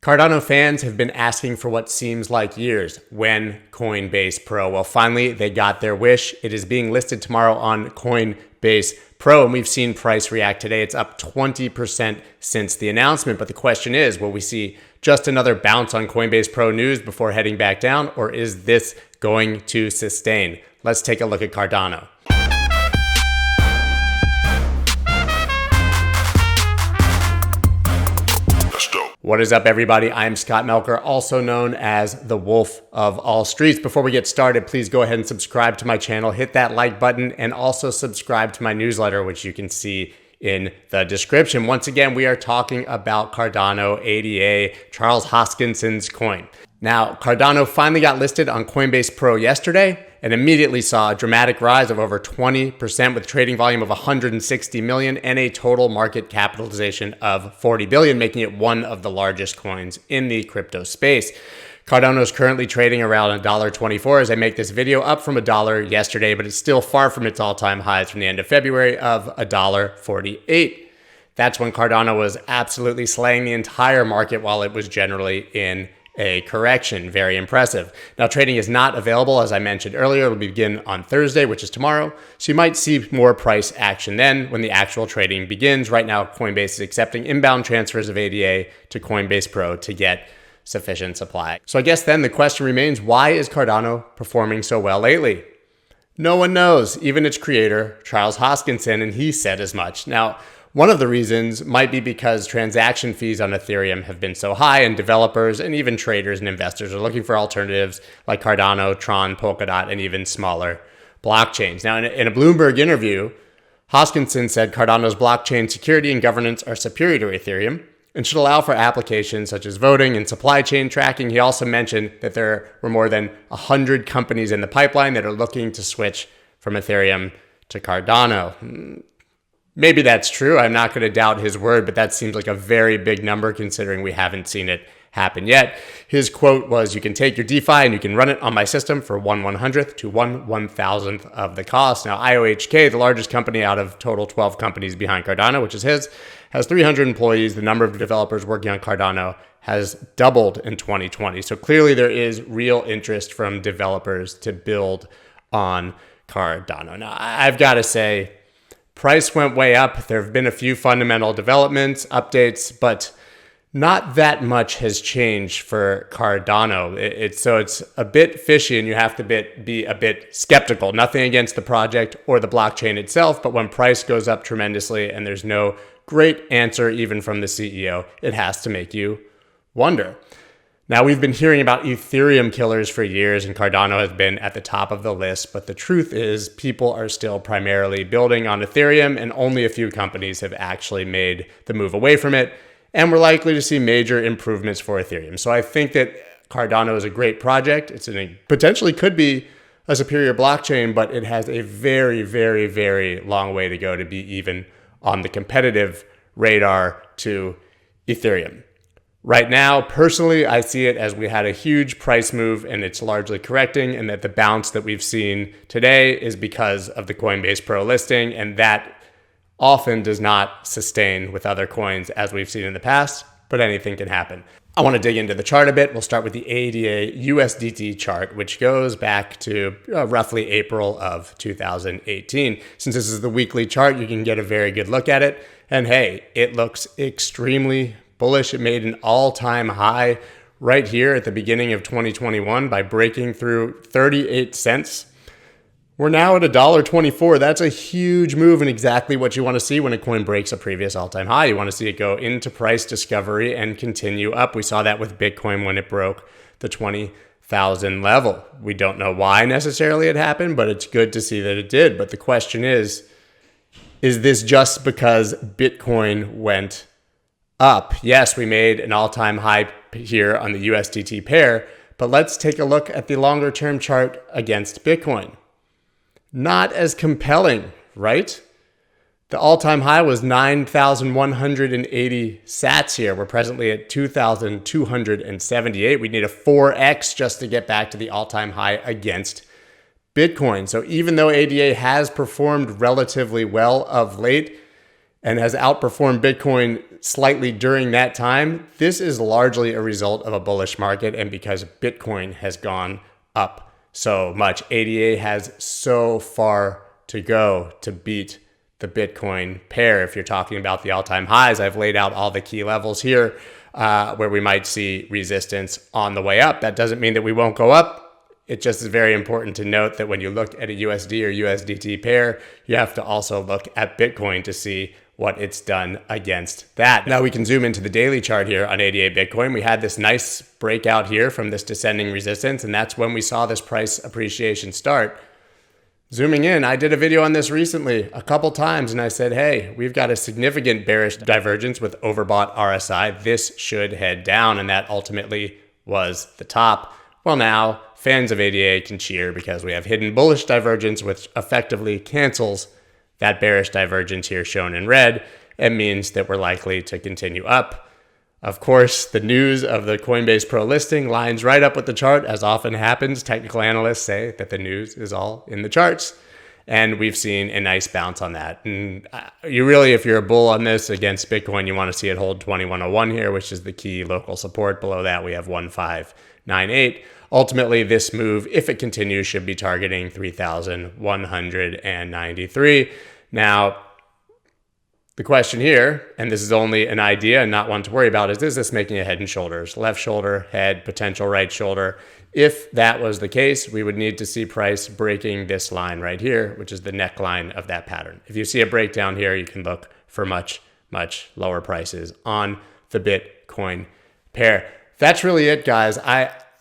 Cardano fans have been asking for what seems like years. When Coinbase Pro? Well, finally, they got their wish. It is being listed tomorrow on Coinbase Pro, and we've seen price react today. It's up 20% since the announcement. But the question is, will we see just another bounce on Coinbase Pro news before heading back down, or is this going to sustain? Let's take a look at Cardano. What is up, everybody? I'm Scott Melker, also known as the Wolf of All Streets. Before we get started, please go ahead and subscribe to my channel, hit that like button, and also subscribe to my newsletter, which you can see in the description. Once again, we are talking about Cardano, ADA, Charles Hoskinson's coin. Now, Cardano finally got listed on Coinbase Pro yesterday and immediately saw a dramatic rise of over 20% with trading volume of 160 million and a total market capitalization of 40 billion, making it one of the largest coins in the crypto space. Cardano is currently trading around $1.24 as I make this video, up from $1 yesterday, but it's still far from its all-time highs from the end of February of $1.48. That's when Cardano was absolutely slaying the entire market while it was generally in a correction. Very impressive. Now, trading is not available, as I mentioned earlier. It'll begin on Thursday, which is tomorrow. So you might see more price action then when the actual trading begins. Right now, Coinbase is accepting inbound transfers of ADA to Coinbase Pro to get sufficient supply. So I guess then the question remains, why is Cardano performing so well lately? No one knows, even its creator, Charles Hoskinson, and he said as much. Now, one of the reasons might be because transaction fees on Ethereum have been so high, and developers and even traders and investors are looking for alternatives like Cardano, Tron, Polkadot, and even smaller blockchains. Now, in a Bloomberg interview, Hoskinson said Cardano's blockchain security and governance are superior to Ethereum and should allow for applications such as voting and supply chain tracking. He also mentioned that there were more than 100 companies in the pipeline that are looking to switch from Ethereum to Cardano. Maybe that's true. I'm not going to doubt his word, but that seems like a very big number considering we haven't seen it happen yet. His quote was, "You can take your DeFi and you can run it on my system for 1/100th to 1/1000th of the cost." Now, IOHK, the largest company out of total 12 companies behind Cardano, which is his, has 300 employees. The number of developers working on Cardano has doubled in 2020. So clearly there is real interest from developers to build on Cardano. Now, I've got to say, price went way up. There have been a few fundamental developments, updates, but not that much has changed for Cardano. It's a bit fishy, and you have to be a bit skeptical. Nothing against the project or the blockchain itself, but when price goes up tremendously and there's no great answer even from the CEO, it has to make you wonder. Now, we've been hearing about Ethereum killers for years, and Cardano has been at the top of the list, but the truth is people are still primarily building on Ethereum, and only a few companies have actually made the move away from it, and we're likely to see major improvements for Ethereum. So I think that Cardano is a great project. Potentially could be a superior blockchain, but it has a very, very, very long way to go to be even on the competitive radar to Ethereum. Right now, personally, I see it as we had a huge price move and it's largely correcting, and that the bounce that we've seen today is because of the Coinbase Pro listing, and that often does not sustain with other coins as we've seen in the past, but anything can happen. I want to dig into the chart a bit. We'll start with the ADAUSDT chart, which goes back to roughly April of 2018. Since this is the weekly chart, you can get a very good look at it. And hey, it looks extremely bullish. It made an all-time high right here at the beginning of 2021 by breaking through 38 cents. We're now at $1.24. That's a huge move and exactly what you want to see when a coin breaks a previous all-time high. You want to see it go into price discovery and continue up. We saw that with Bitcoin when it broke the 20,000 level. We don't know why necessarily it happened, but it's good to see that it did. But the question is this just because Bitcoin went up? Yes, we made an all-time high here on the USDT pair, but let's take a look at the longer-term chart against Bitcoin. Not as compelling, right? The all-time high was 9,180 sats here. We're presently at 2,278. We need a 4x just to get back to the all-time high against Bitcoin. So even though ADA has performed relatively well of late and has outperformed Bitcoin slightly during that time, this is largely a result of a bullish market and because Bitcoin has gone up so much. ADA has so far to go to beat the Bitcoin pair. If you're talking about the all-time highs, I've laid out all the key levels here where we might see resistance on the way up. That doesn't mean that we won't go up. It just is very important to note that when you look at a USD or USDT pair, you have to also look at Bitcoin to see what it's done against that. Now we can zoom into the daily chart here on ADA Bitcoin. We had this nice breakout here from this descending resistance, and that's when we saw this price appreciation start. Zooming in, I did a video on this recently a couple times, and I said, hey, we've got a significant bearish divergence with overbought RSI. This should head down, and that ultimately was the top. Well, now fans of ADA can cheer because we have hidden bullish divergence, which effectively cancels that bearish divergence here shown in red. It means that we're likely to continue up. Of course, the news of the Coinbase Pro listing lines right up with the chart, as often happens. Technical analysts say that the news is all in the charts, and we've seen a nice bounce on that. And you really, if you're a bull on this against Bitcoin, you want to see it hold 2101 here, which is the key local support. Below that, we have 1598. Ultimately, this move, if it continues, should be targeting 3,193. Now, the question here, and this is only an idea and not one to worry about, is this making a head and shoulders? Left shoulder, head, potential right shoulder. If that was the case, we would need to see price breaking this line right here, which is the neckline of that pattern. If you see a breakdown here, you can look for much, much lower prices on the Bitcoin pair. That's really it, guys.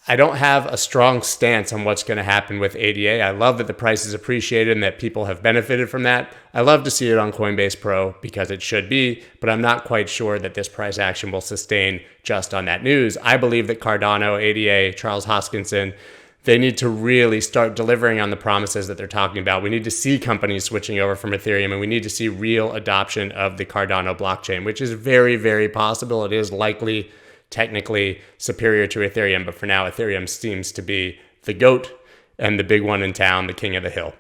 I don't have a strong stance on what's going to happen with ADA. I love that the price is appreciated and that people have benefited from that. I love to see it on Coinbase Pro because it should be, but I'm not quite sure that this price action will sustain just on that news. I believe that Cardano, ADA, Charles Hoskinson, they need to really start delivering on the promises that they're talking about. We need to see companies switching over from Ethereum, and we need to see real adoption of the Cardano blockchain, which is very, very possible. It is likely technically superior to Ethereum, but for now, Ethereum seems to be the GOAT and the big one in town, the king of the hill.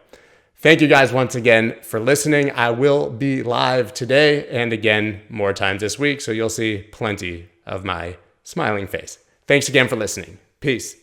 Thank you guys once again for listening. I will be live today and again more times this week, so you'll see plenty of my smiling face. Thanks again for listening. Peace.